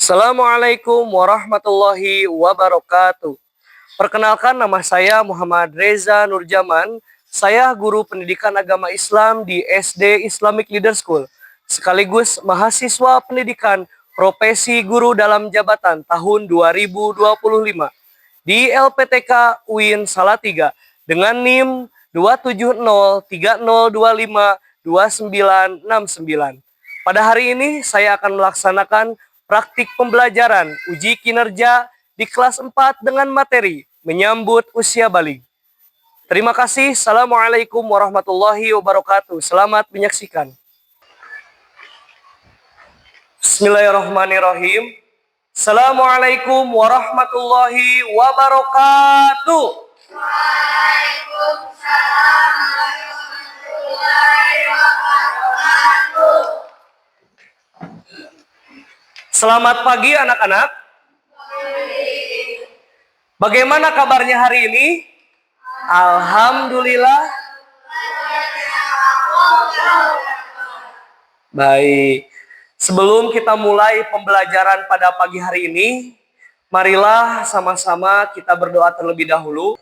Assalamualaikum warahmatullahi wabarakatuh. Perkenalkan, nama saya Muhammad Reza Nurjaman. Saya guru pendidikan agama Islam di SD Islamic Leader School, sekaligus mahasiswa pendidikan profesi guru dalam jabatan tahun 2025 di LPTK UIN Salatiga dengan NIM 27030252969. Pada hari ini saya akan melaksanakan praktik pembelajaran uji kinerja di kelas 4 dengan materi menyambut usia balik. Terima kasih. Assalamualaikum warahmatullahi wabarakatuh. Selamat menyaksikan. Bismillahirrahmanirrahim. Assalamualaikum warahmatullahi wabarakatuh. Waalaikumsalam warahmatullahi wabarakatuh. Selamat pagi anak-anak. Bagaimana kabarnya hari ini? Alhamdulillah. Baik. Sebelum kita mulai pembelajaran pada pagi hari ini, marilah sama-sama kita berdoa terlebih dahulu.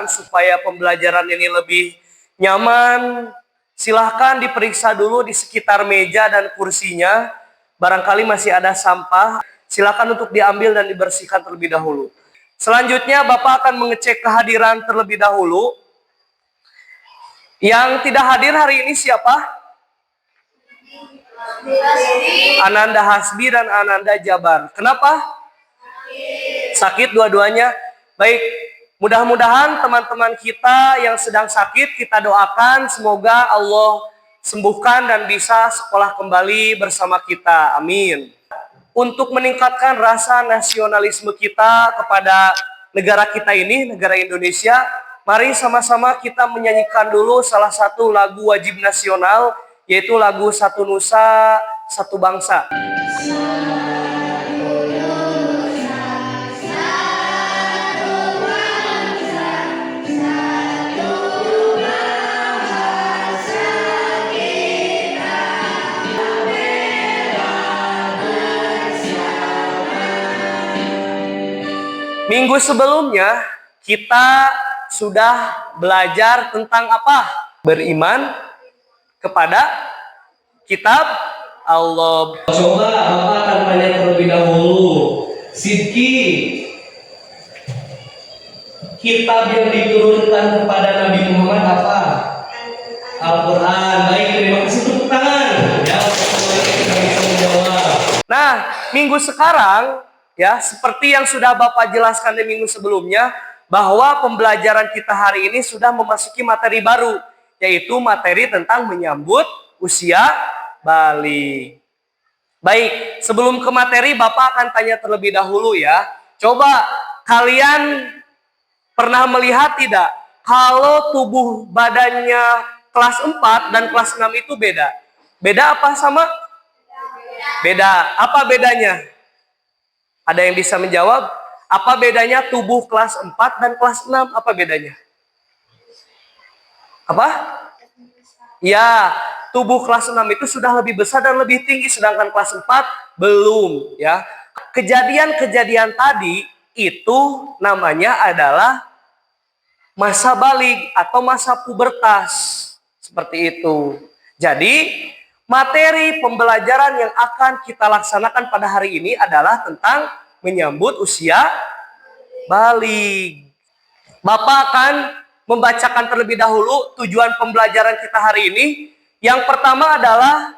Supaya pembelajaran ini lebih nyaman, silahkan diperiksa dulu di sekitar meja dan kursinya. Barangkali masih ada sampah, silahkan untuk diambil dan dibersihkan terlebih dahulu. Selanjutnya Bapak akan mengecek kehadiran terlebih dahulu. Yang tidak hadir hari ini siapa? Ananda Hasbi dan Ananda Jabar. Kenapa? Sakit dua-duanya. Baik. Mudah-mudahan teman-teman kita yang sedang sakit, kita doakan semoga Allah sembuhkan dan bisa sekolah kembali bersama kita. Amin. Untuk meningkatkan rasa nasionalisme kita kepada negara kita ini, negara Indonesia, mari sama-sama kita menyanyikan dulu salah satu lagu wajib nasional, yaitu lagu Satu Nusa, Satu Bangsa. Minggu sebelumnya kita sudah belajar tentang apa? Beriman kepada kitab Allah. Coba Bapak akan tanya terlebih dahulu. Sidki, kitab yang diturunkan kepada Nabi Muhammad apa? Al-Quran. Baik, terima kasih, tepuk tangan. Ya, kita bisa menjawab. Nah, minggu sekarang ya, seperti yang sudah Bapak jelaskan di minggu sebelumnya, bahwa pembelajaran kita hari ini sudah memasuki materi baru, yaitu materi tentang menyambut usia balik. Baik, sebelum ke materi, Bapak akan tanya terlebih dahulu ya. Coba kalian pernah melihat tidak, kalau tubuh badannya kelas 4 dan kelas 6 itu beda? Beda apa sama? Beda. Apa bedanya? Ada yang bisa menjawab? Apa bedanya tubuh kelas 4 dan kelas 6? Apa bedanya? Apa? Ya, tubuh kelas 6 itu sudah lebih besar dan lebih tinggi, sedangkan kelas 4 belum. Ya, kejadian-kejadian tadi itu namanya adalah masa balik atau masa pubertas. Seperti itu. Jadi, materi pembelajaran yang akan kita laksanakan pada hari ini adalah tentang menyambut usia balik. Bapak akan membacakan terlebih dahulu tujuan pembelajaran kita hari ini. Yang pertama adalah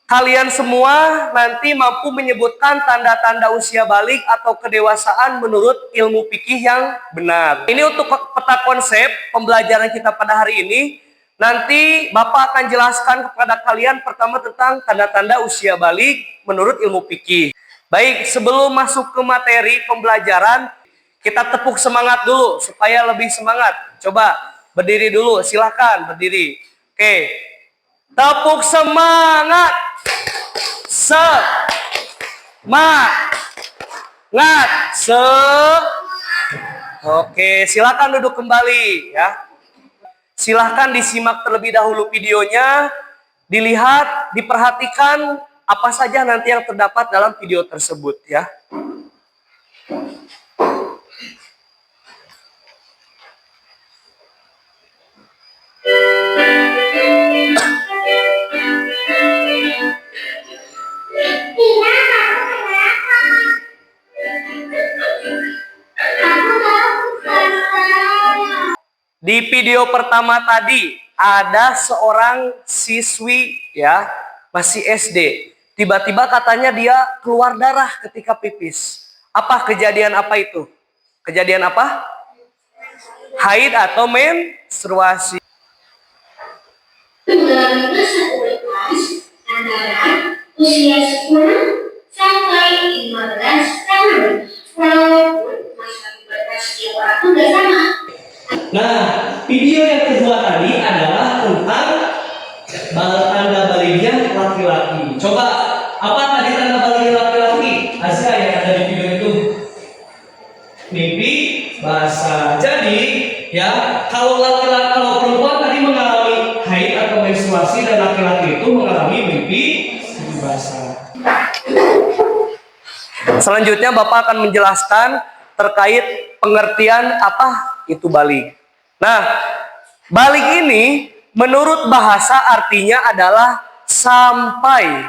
kalian semua nanti mampu menyebutkan tanda-tanda usia balik atau kedewasaan menurut ilmu fikih yang benar. Ini untuk peta konsep pembelajaran kita pada hari ini. Nanti Bapak akan jelaskan kepada kalian pertama tentang tanda-tanda usia balik menurut ilmu fikih. Baik, sebelum masuk ke materi pembelajaran, Kita tepuk semangat dulu supaya lebih semangat. Coba berdiri dulu, silahkan berdiri. Oke, tepuk semangat. Oke, silahkan duduk kembali ya. Silahkan disimak terlebih dahulu videonya, dilihat, diperhatikan apa saja nanti yang terdapat dalam video tersebut ya. Di video pertama tadi ada seorang siswi ya, masih SD. Tiba-tiba katanya dia keluar darah ketika pipis. Apa kejadian apa itu? Kejadian apa? Haid atau menstruasi. Mengalami masa pubertas antara usia 10 sampai 15 tahun. Walaupun masa pubertas setiap orang itu nggak sama. Nah, video yang kedua tadi adalah tentang tanda baliknya laki-laki. Coba, apa tadi tanda baliknya laki-laki? Asia yang ada di video itu. Mimpi basah. Jadi, ya, kalau perempuan tadi mengalami haid atau menstruasi dan laki-laki itu mengalami mimpi basah. Selanjutnya Bapak akan menjelaskan terkait pengertian apa itu balik. Nah, balik ini menurut bahasa artinya adalah sampai.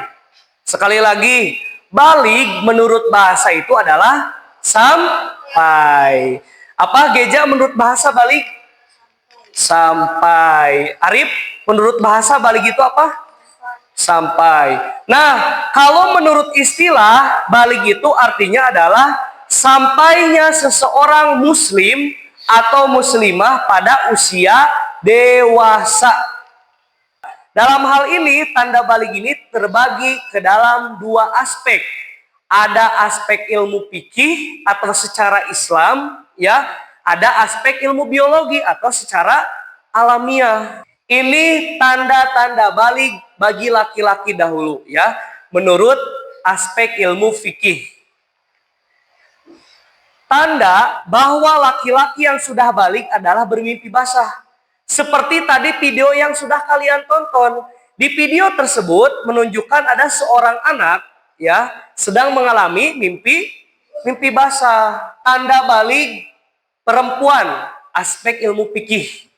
Sekali lagi, balik menurut bahasa itu adalah sampai. Apa Geja menurut bahasa balik? Sampai. Arif menurut bahasa balik itu apa? Sampai. Nah, kalau menurut istilah balik itu artinya adalah sampainya seseorang muslim atau muslimah pada usia dewasa. Dalam hal ini, tanda balik ini terbagi ke dalam dua aspek. Ada aspek ilmu fikih atau secara Islam, ya. Ada aspek ilmu biologi atau secara alamiah. Ini tanda-tanda balik bagi laki-laki dahulu, ya. Menurut aspek ilmu fikih. Tanda bahwa laki-laki yang sudah balik adalah bermimpi basah. Seperti tadi video yang sudah kalian tonton. Di video tersebut menunjukkan ada seorang anak ya sedang mengalami mimpi basah. Tanda balik perempuan aspek ilmu fikih.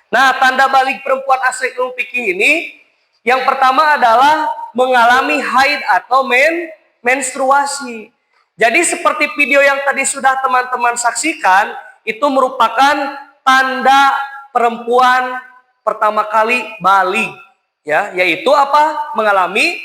Nah, tanda balik perempuan aspek ilmu fikih ini yang pertama adalah mengalami haid atau menstruasi. Jadi seperti video yang tadi sudah teman-teman saksikan, itu merupakan tanda perempuan pertama kali balik, ya, yaitu apa? Mengalami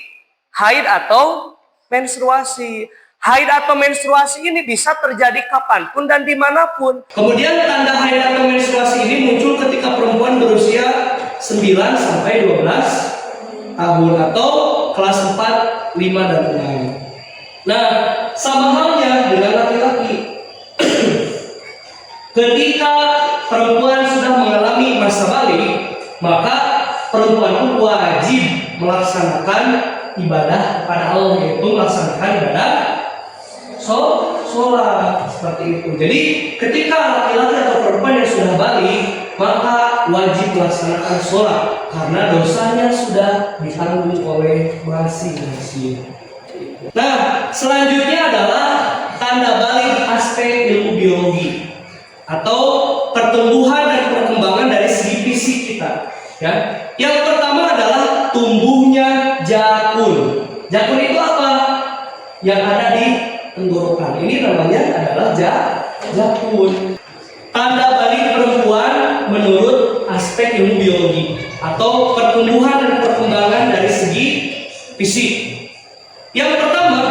haid atau menstruasi. Haid atau menstruasi ini bisa terjadi kapanpun dan dimanapun. Kemudian tanda haid atau menstruasi ini muncul ketika perempuan berusia 9 sampai 12 tahun atau kelas 4, 5 dan 6. Nah, sama halnya dengan laki-laki. Ketika perempuan sudah mengalami masa balik, maka perempuan pun wajib melaksanakan ibadah kepada Allah, yaitu melaksanakan ibadah sholat seperti itu. Jadi, ketika laki-laki atau perempuan yang sudah balik, maka wajib melaksanakan sholat karena dosanya sudah ditanggung oleh masing-masing. Nah, selanjutnya adalah tanda balik aspek ilmu biologi atau pertumbuhan dan perkembangan dari segi fisik kita. Ya, yang pertama adalah tumbuhnya jakun. Jakun itu apa? Yang ada di tenggorokan. Ini namanya adalah jakun. Tanda balik perempuan menurut aspek ilmu biologi atau pertumbuhan dan perkembangan dari segi fisik. Yang pertama,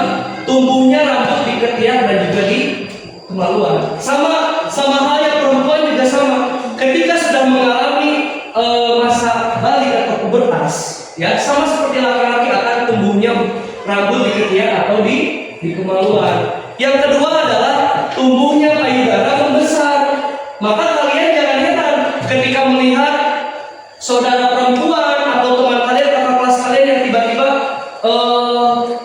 tumbuhnya rambut di ketiak dan juga di kemaluan. Sama halnya perempuan juga sama. Ketika sudah mengalami masa balik atau pubertas, ya sama seperti laki-laki akan tumbuhnya rambut di ketiak atau di kemaluan. Yang kedua adalah tumbuhnya payudara membesar. Maka kalian jangan heran ketika melihat saudara perempuan atau teman kalian, kakak kelas kalian yang tiba-tiba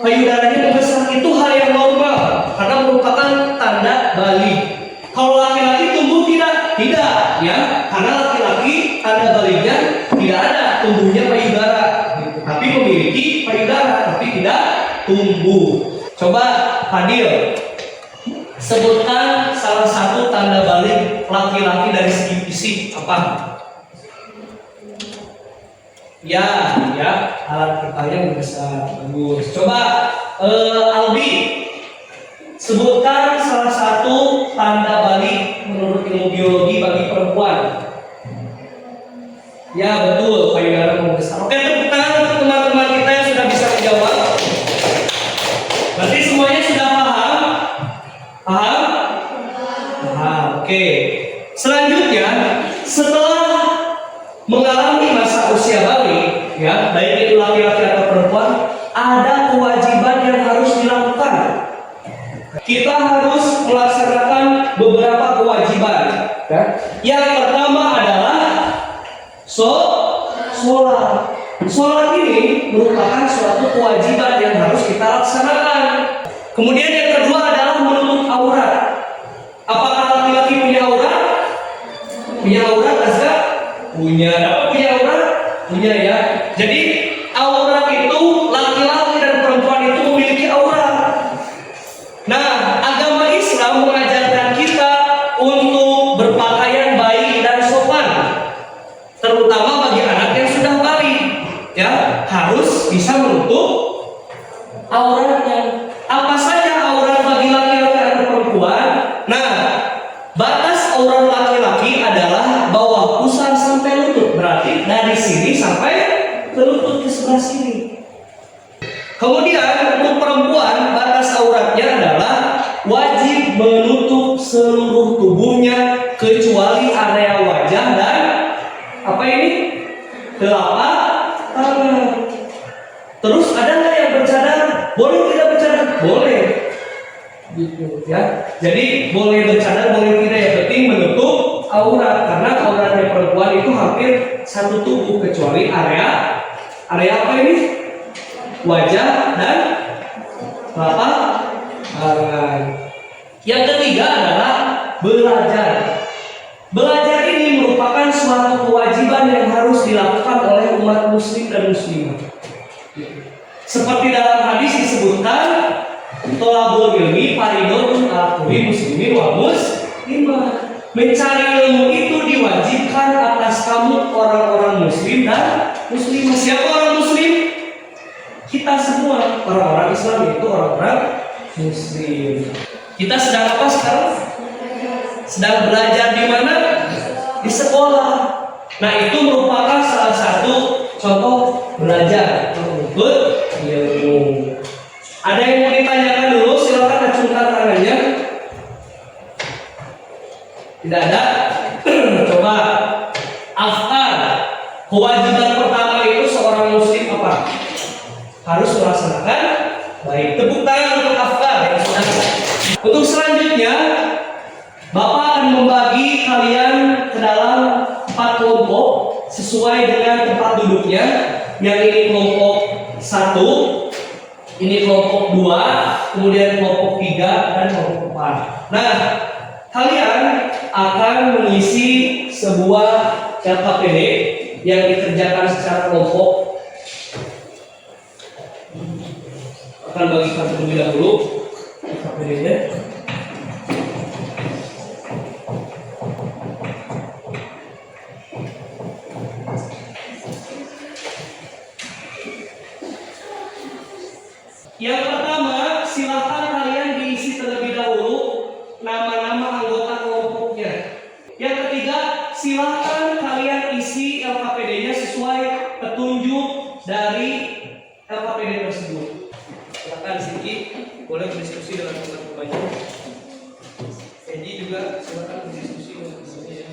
payudaranya membesar. Itu hal yang normal karena merupakan tanda balik. Kalau laki-laki tumbuh tidak ya, karena laki-laki tanda baliknya tidak ada tumbuhnya payudara, tapi memiliki payudara tapi tidak tumbuh. Coba Fadil sebutkan salah satu tanda balik laki-laki dari segi fisik apa? Ya, alat pertanyaan besar, bagus. Coba Albi sebutkan salah satu tanda balik menurut ilmu biologi bagi perempuan. Ya betul, payudara membesar. Oke, tepuk tangan untuk teman-teman kita yang sudah bisa menjawab. Berarti semuanya sudah paham? Paham? Paham. Oke. Selanjutnya, setelah mengalami masa usia balik, ya, baik itu laki-laki atau perempuan, ada kewajiban yang harus dilakukan. Kita harus melaksanakan beberapa kewajiban. Ya. Yang pertama adalah sholat. Sholat ini merupakan suatu kewajiban yang harus kita laksanakan. Kemudian yang kedua adalah menutup aurat. Apakah laki-laki punya aurat? Punya aurat, Azza? Punya. Apa punya aurat? Punya ya. Jadi aurat itu laki-laki dan perempuan itu memiliki aurat. Nah, agama Islam mengajarkan kita untuk berpakaian baik dan sopan, terutama bagi anak yang sudah balik, ya harus bisa menutup auratnya. Apa saja aurat bagi laki-laki dan perempuan? Nah, batas aurat laki-laki adalah bawah pusar sampai lutut, berarti dari sini sampai ke lutut ke sebelah sini. Kemudian untuk perempuan batas auratnya adalah wajib menutup seluruh tubuhnya kecuali area wajah dan apa ini? Telapak tangan. Terus ada nggak yang bercadar? Boleh tidak bercadar? Boleh. Gitu ya. Jadi boleh bercadar, boleh tidak, yang penting menutup aurat karena auratnya perempuan itu hampir satu tubuh kecuali area apa ini? Wajah dan telapak tangan. Yang ketiga adalah belajar. Belajar ini merupakan suatu kewajiban yang harus dilakukan oleh umat muslim dan muslimah. Seperti dalam hadis disebutkan, tolabul ilmi faridotun ala kulli muslimin wa muslimah. Mencari ilmu itu diwajibkan atas kamu orang-orang muslim dan muslimah. Siapa orang muslim? Kita semua. Orang-orang Islam itu orang-orang muslim. Kita sedang apa sekarang? Sedang belajar di mana? Di sekolah. Nah, itu merupakan salah satu contoh belajar menuntut ilmu. Ada yang mau ditanyakan dulu? Silakan acungkan tangannya. Tidak ada? Coba. Afkar. Kewajiban pertama itu seorang muslim apa? Harus melaksanakan baik. Tepuk tangan untuk afkar yang sudah. Untuk selanjutnya, Bapak akan membagi kalian ke dalam 4 kelompok sesuai dengan tempat duduknya. Yang ini kelompok 1, ini kelompok 2, kemudian kelompok 3 dan kelompok 4. Nah, kalian akan mengisi sebuah LKPD yang dikerjakan secara kelompok. Akan bagikan terlebih dahulu LKPD-nya. Yang pertama, silakan kalian diisi terlebih dahulu nama-nama anggota kelompoknya. Yang ketiga, silakan kalian isi LKPD-nya sesuai petunjuk dari LKPD tersebut. Silakan Siki, boleh berdiskusi dengan teman-temannya. Eji juga silakan berdiskusi dengan teman-temannya.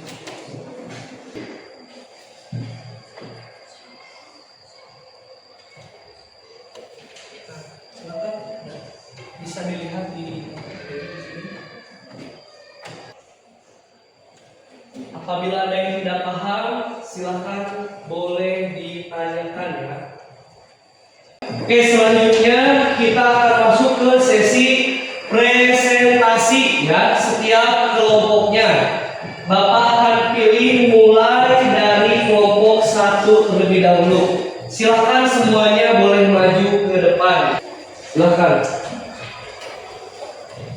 Bisa dilihat di sini. Apabila ada yang tidak paham, silahkan boleh ditanyakan ya. Oke, selanjutnya kita akan masuk ke sesi presentasi ya, setiap kelompoknya. Bapak akan pilih mulai dari kelompok 1 terlebih dahulu. Silahkan semuanya boleh maju ke depan. Silahkan.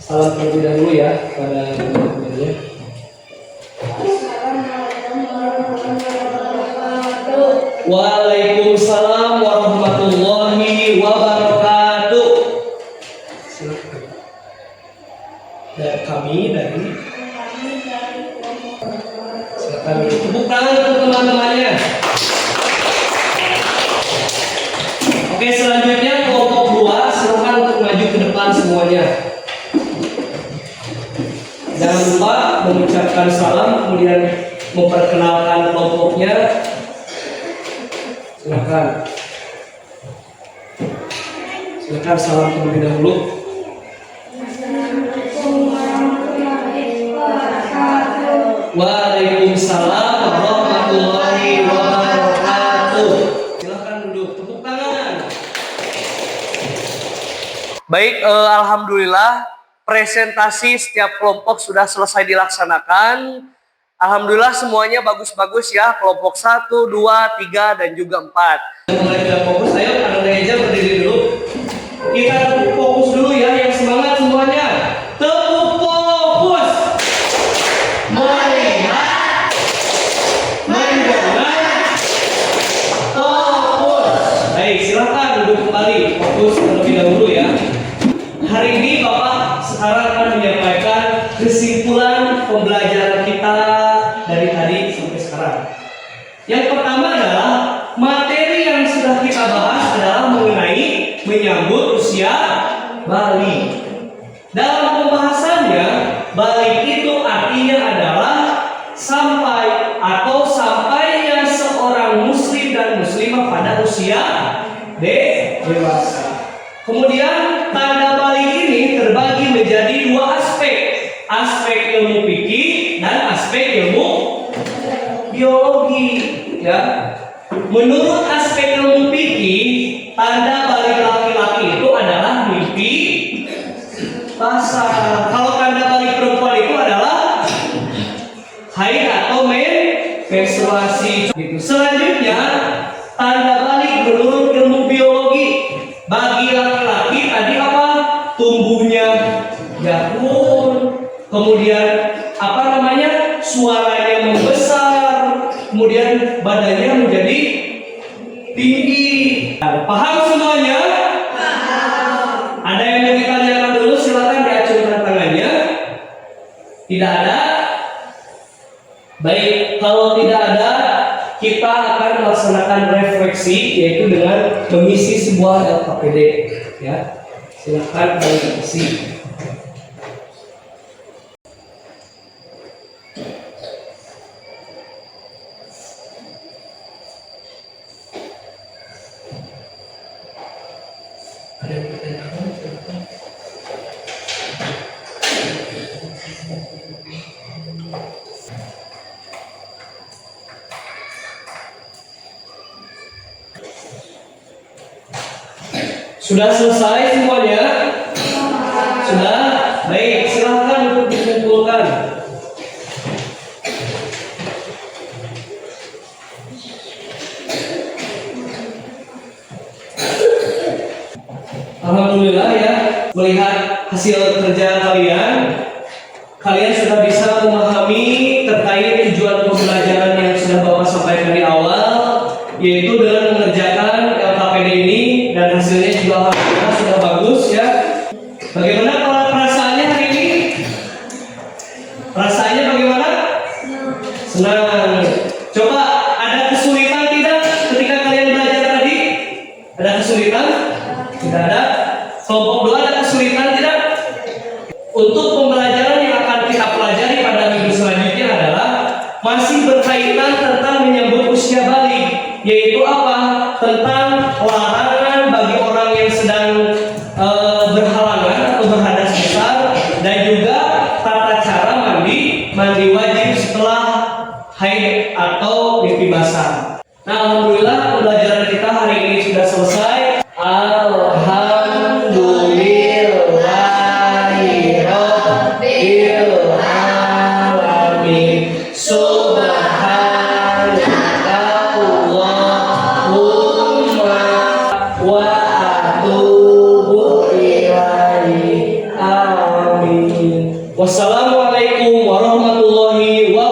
Salam terlebih dahulu ya pada teman-temannya. Waalaikumsalam warahmatullahi wabarakatuh. Silakan. Dan kami dari silakan tepuk tangan untuk teman-temannya. Oke, selanjutnya kelompok 2 silakan untuk maju ke depan semuanya. Jangan lupa mengucapkan salam kemudian memperkenalkan kelompoknya. Silakan. Silakan salam terlebih dahulu. Waalaikumsalam warahmatullahi wabarakatuh. Silakan duduk. Tepuk tangan. Baik, alhamdulillah presentasi setiap kelompok sudah selesai dilaksanakan. Alhamdulillah semuanya bagus-bagus ya, kelompok 1, 2, 3, dan juga 4. Mulai kita fokus, ayo Anda aja berdiri dulu. Kita fokus dulu ya, yang semangat semuanya. Tepuk fokus. Melihat, mendengar, fokus. Baik, silakan duduk kembali. Fokus terlebih dahulu ya. Hari ini Bapak sekarang akan menyampaikan kesimpulan pembelajaran kita dari tadi sampai sekarang. Yang pertama adalah materi yang sudah kita bahas adalah mengenai menyambut usia balik. Dalam pembahasannya, balik itu artinya adalah sampai atau sampainya seorang muslim dan muslimah pada usia dewasa. Kemudian tanda balik ini terbagi menjadi 2 aspek. Aspek ilmu fikih dan aspek ilmu biologi ya. Menurut aspek ilmu fikih, tanda balik laki-laki itu adalah mimpi basah. Kalau tanda balik perempuan itu adalah haid atau menstruasi gitu. Selanjutnya, tanda balik menurut ilmu biologi bagi laki-laki tadi apa? Tumbuhnya janggut. Kemudian suaranya membesar, kemudian badannya menjadi tinggi. Paham semuanya? Paham. Ada yang mau ditanyakan dulu? Silakan diacungkan tangannya. Tidak ada? Baik, kalau tidak ada, kita akan melaksanakan refleksi, yaitu dengan mengisi sebuah LKPD. Ya, silakan mengisi. Ada yang pertanyaan? Sudah selesai semuanya? Sudah? Baik, silahkan untuk dikumpulkan. Alhamdulillah ya, melihat hasil kerja kalian sudah bisa memahami terkait tujuan pembelajaran yang sudah Bapak sampaikan di awal, yaitu dengan mengerjakan LKPD ini, dan hasilnya juga alhamdulillah sudah bagus ya. Bagaimana perasaannya hari ini? Perasaannya bagaimana? Senang. Coba, ada kesulitan tidak ketika kalian belajar tadi? Ada kesulitan? Tidak ada. Kelompok 2 ada kesulitan tidak? Untuk pembelajaran yang akan kita pelajari pada minggu selanjutnya adalah masih berkaitan tentang menyambut usia balik, yaitu apa? Tentang larangan bagi orang yang sedang berhalangan atau sudah selesai. Alhamdulillahirobbilalamin. Subhanakallahumma wa atubu ilaihi. Amin. Wassalamualaikum warahmatullahi wabarakatuh.